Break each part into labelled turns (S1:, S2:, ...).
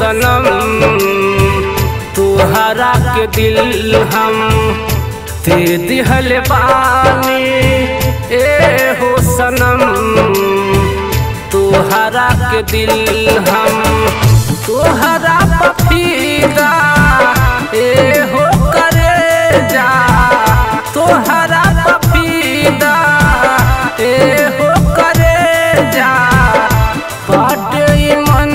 S1: सनम तुहरा के दिल हम दे दिहल बानी। ए हो सनम तुहरा के दिल हम तुहरा पफीदा। ए हो करे जा तुहरा पफीदा। ए हो करे जा बाटे मन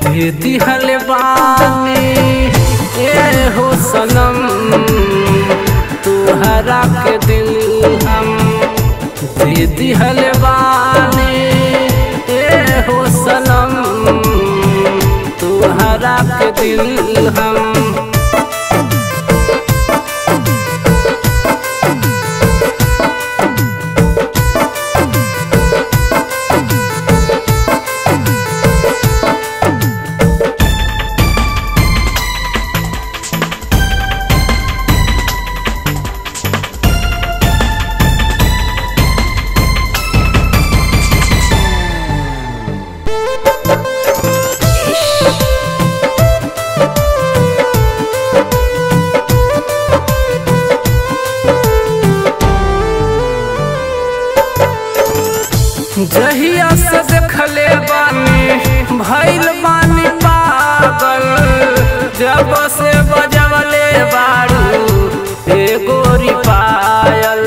S1: दे दिहल बानी। ए हो सनम तुहरा के दिल हम दे दिहल बानी। ए हो सनम तुहरा के दिल हम। जहिया से देखले बानी भइल बानी पागल। जब से बजवले बारू ए गोरी पायल।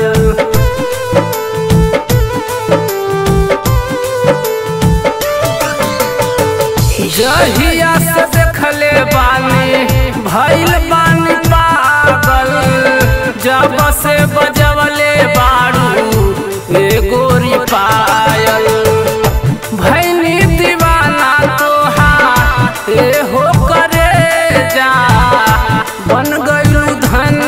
S1: जहिया से देखले बानी भइल बानी पागल। जब से बजवले बारू ए गोरी पायल। भैनी दीवाना तोहार ए हो करे जा बन गइलू धन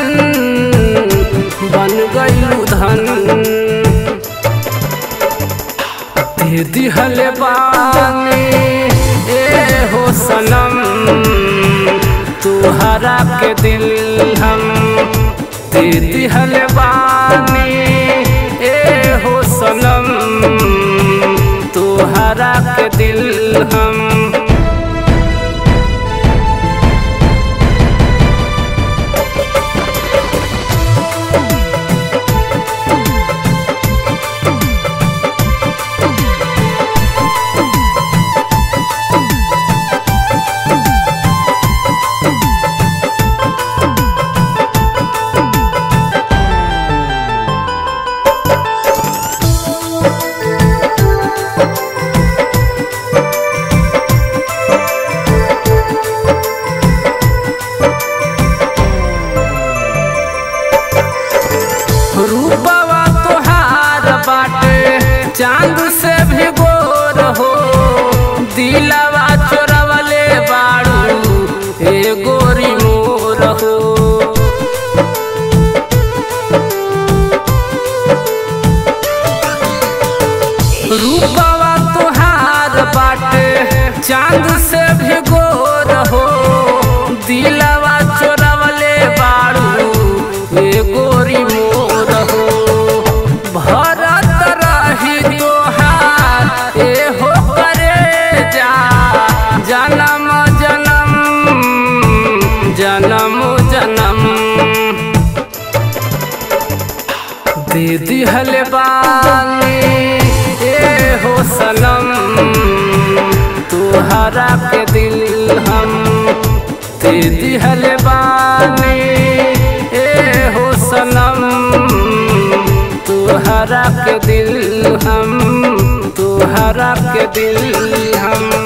S1: दे दिहल बानी। ए हो सनम तुहरा के दिल हम दे दिहल बानी। ए हो सनम तुहरा के दिल हम। रूपवा तोहार बाटे चांद से भी गोर हो। दिलवा चोरवले बारू ए गोरी मोर हो। रूपवा तोहार बाटे चांद से भी गोर हो। दिलवा चोरवले बारू ए गोरी मोर हो। भरत रही तोहार ए हो करे जा जन्म जन्म दे दिहल बानी। ए हो सनम तुहरा के दिल हम दे दिहल बानी। ए हो सनम तुहरा के दिल हम तुहरा के दिल हम।